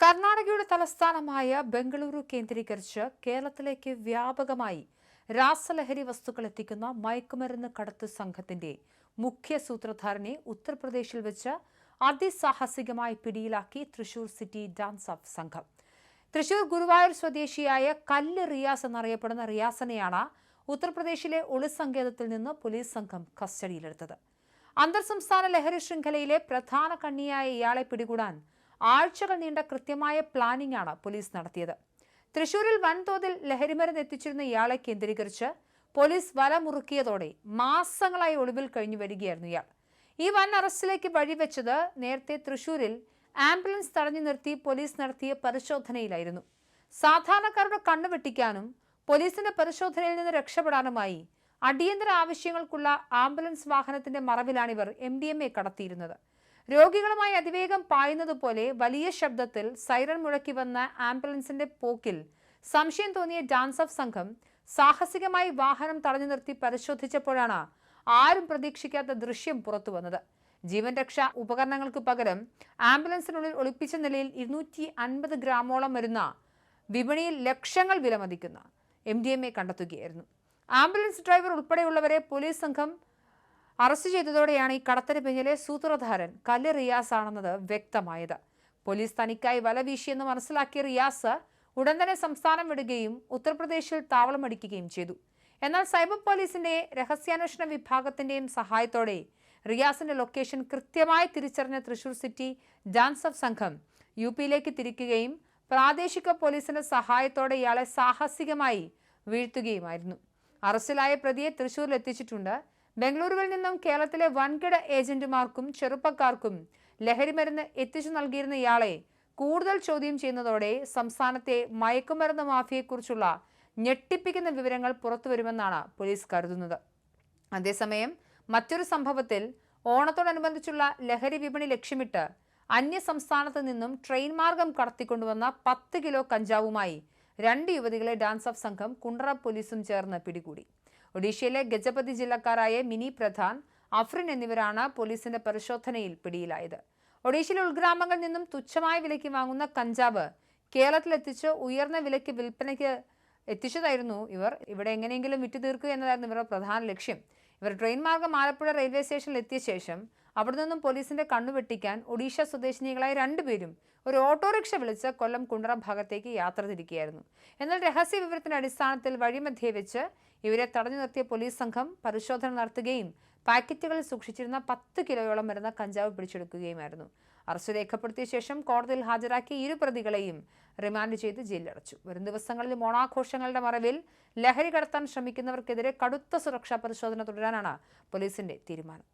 കർണാടകയുടെ തലസ്ഥാനമായ ബംഗളൂരു കേന്ദ്രീകരിച്ച് കേരളത്തിലേക്ക് വ്യാപകമായി രാസലഹരി വസ്തുക്കൾ എത്തിക്കുന്ന മയക്കുമരുന്ന് കടത്ത് സംഘത്തിന്റെ മുഖ്യ സൂത്രധാരനെ ഉത്തർപ്രദേശിൽ വെച്ച് അതിസാഹസികമായി പിടിയിലാക്കി തൃശൂർ സിറ്റി ഡാൻസ് ഓഫ് സംഘം. തൃശൂർ ഗുരുവായൂർ സ്വദേശിയായ കല്ല് റിയാസ് എന്നറിയപ്പെടുന്ന റിയാസിനെയാണ് ഉത്തർപ്രദേശിലെ ഒളിസങ്കേതത്തിൽ നിന്ന് പോലീസ് സംഘം കസ്റ്റഡിയിലെടുത്തത്. അന്തർ സംസ്ഥാന ലഹരി ശൃംഖലയിലെ പ്രധാന കണ്ണിയായ ഇയാളെ പിടികൂടാൻ ആഴ്ചകൾ നീണ്ട കൃത്യമായ പ്ലാനിംഗ് ആണ് പോലീസ് നടത്തിയത്. തൃശൂരിൽ വൻതോതിൽ ലഹരിമരുന്ന് എത്തിച്ചിരുന്ന ഇയാളെ കേന്ദ്രീകരിച്ച് പോലീസ് വല മുറുക്കിയതോടെ മാസങ്ങളായി ഒളിവിൽ കഴിഞ്ഞു വരികയായിരുന്നു ഇയാൾ. ഈ വൻ അറസ്റ്റിലേക്ക് വഴിവെച്ചത് നേരത്തെ തൃശൂരിൽ ആംബുലൻസ് തടഞ്ഞു നിർത്തി പോലീസ് നടത്തിയ പരിശോധനയിലായിരുന്നു. സാധാരണക്കാരുടെ കണ്ണുവെട്ടിക്കാനും പോലീസിന്റെ പരിശോധനയിൽ നിന്ന് രക്ഷപ്പെടാനുമായി അടിയന്തര ആവശ്യങ്ങൾക്കുള്ള ആംബുലൻസ് വാഹനത്തിന്റെ മറവിലാണിവർ MDMA കടത്തിയിരുന്നത്. രോഗികളുമായി അതിവേഗം പായുന്നതുപോലെ വലിയ ശബ്ദത്തിൽ സൈറൺ മുഴക്കി വന്ന ആംബുലൻസിന്റെ പോക്കിൽ സംശയം തോന്നിയ ഡാൻസ് ഓഫ് സംഘം സാഹസികമായി വാഹനം തടഞ്ഞു നിർത്തി പരിശോധിച്ചപ്പോഴാണ് ആരും പ്രതീക്ഷിക്കാത്ത ദൃശ്യം പുറത്തു വന്നത്. ജീവൻ രക്ഷാ ഉപകരണങ്ങൾക്ക് പകരം ആംബുലൻസിനുള്ളിൽ ഒളിപ്പിച്ച നിലയിൽ 250 ഗ്രാമോളം വരുന്ന വിപണിയിൽ ലക്ഷങ്ങൾ വിലമതിക്കുന്ന MDMA കണ്ടെത്തുകയായിരുന്നു. ആംബുലൻസ് ഡ്രൈവർ ഉൾപ്പെടെയുള്ളവരെ പോലീസ് സംഘം അറസ്റ്റ് ചെയ്തതോടെയാണ് ഈ കടത്തിന് പിന്നിലെ സൂത്രധാരൻ കല്ല് റിയാസ് ആണെന്നത് വ്യക്തമായത്. പോലീസ് തനിക്കായി വല വീശിയെന്ന് മനസ്സിലാക്കിയ റിയാസ് ഉടൻ തന്നെ സംസ്ഥാനം വിടുകയും ഉത്തർപ്രദേശിൽ താവളമടിക്കുകയും ചെയ്തു. എന്നാൽ സൈബർ പോലീസിന്റെ രഹസ്യാന്വേഷണ വിഭാഗത്തിന്റെയും സഹായത്തോടെ റിയാസിന്റെ ലൊക്കേഷൻ കൃത്യമായി തിരിച്ചറിഞ്ഞ തൃശൂർ സിറ്റി ഡാൻസ് ഓഫ് സംഘം UPയിലേക്ക് തിരിക്കുകയും പ്രാദേശിക പോലീസിന്റെ സഹായത്തോടെ ഇയാളെ സാഹസികമായി വീഴ്ത്തുകയുമായിരുന്നു. അറസ്റ്റിലായ പ്രതിയെ തൃശൂരിൽ എത്തിച്ചിട്ടുണ്ട്. ബംഗളൂരുവിൽ നിന്നും കേരളത്തിലെ വൻകിട ഏജന്റുമാർക്കും ചെറുപ്പക്കാർക്കും ലഹരിമരുന്ന് എത്തിച്ചു നൽകിയിരുന്ന ഇയാളെ കൂടുതൽ ചോദ്യം ചെയ്യുന്നതോടെ സംസ്ഥാനത്തെ മയക്കുമരുന്ന് മാഫിയെക്കുറിച്ചുള്ള ഞെട്ടിപ്പിക്കുന്ന വിവരങ്ങൾ പുറത്തുവരുമെന്നാണ് പോലീസ് കരുതുന്നത്. അതേസമയം മറ്റൊരു സംഭവത്തിൽ ഓണത്തോടനുബന്ധിച്ചുള്ള ലഹരി വിപണി ലക്ഷ്യമിട്ട് അന്യ സംസ്ഥാനത്ത് നിന്നും ട്രെയിൻ മാർഗം കടത്തിക്കൊണ്ടുവന്ന 10 കിലോ കഞ്ചാവുമായി 2 യുവതികളെ ഡാൻസ് ഓഫ് സംഘം കുണ്ടറ പോലീസും ചേർന്ന് പിടികൂടി. ഒഡീഷയിലെ ഗജപതി ജില്ലക്കാരായ മിനി പ്രധാൻ, അഫ്രിൻ എന്നിവരാണ് പോലീസിന്റെ പരിശോധനയിൽ പിടിയിലായത്. ഒഡീഷയിലെ ഉൾഗ്രാമങ്ങളിൽ നിന്നും തുച്ഛമായ വിലയ്ക്ക് വാങ്ങുന്ന കഞ്ചാവ് കേരളത്തിലെത്തിച്ച് ഉയർന്ന വിലയ്ക്ക് വിൽപ്പനയ്ക്ക് എത്തിച്ചതായിരുന്നു ഇവർ. ഇവിടെ എങ്ങനെയെങ്കിലും വിറ്റു തീർക്കുക എന്നതായിരുന്നു ഇവരുടെ പ്രധാന ലക്ഷ്യം. ഇവർ ട്രെയിൻ മാർഗം ആലപ്പുഴ റെയിൽവേ സ്റ്റേഷനിൽ എത്തിയ ശേഷം അവിടെ നിന്നും പോലീസിന്റെ കണ്ണുവെട്ടിക്കാൻ ഒഡീഷ സ്വദേശിനികളായ 2 പേരും ഒരു ഓട്ടോറിക്ഷ വിളിച്ച് കൊല്ലം കുണ്ടറ ഭാഗത്തേക്ക് യാത്ര തിരിക്കുകയായിരുന്നു. എന്നാൽ രഹസ്യ വിവരത്തിന്റെ അടിസ്ഥാനത്തിൽ വഴിമധ്യേ വെച്ച് ഇവരെ തടഞ്ഞു നിർത്തിയ പോലീസ് സംഘം പരിശോധന നടത്തുകയും പാക്കറ്റുകളിൽ സൂക്ഷിച്ചിരുന്ന 10 കിലോയോളം വരുന്ന കഞ്ചാവ് പിടിച്ചെടുക്കുകയുമായിരുന്നു. അറസ്റ്റ് രേഖപ്പെടുത്തിയ ശേഷം കോടതിയിൽ ഹാജരാക്കി 2 പ്രതികളെയും റിമാൻഡ് ചെയ്ത് ജയിലിലടച്ചു. വരും ദിവസങ്ങളിൽ ഓണാഘോഷങ്ങളുടെ മറവിൽ ലഹരി കടത്താൻ ശ്രമിക്കുന്നവർക്കെതിരെ കടുത്ത സുരക്ഷാ പരിശോധന തുടരാനാണ് പോലീസിന്റെ തീരുമാനം.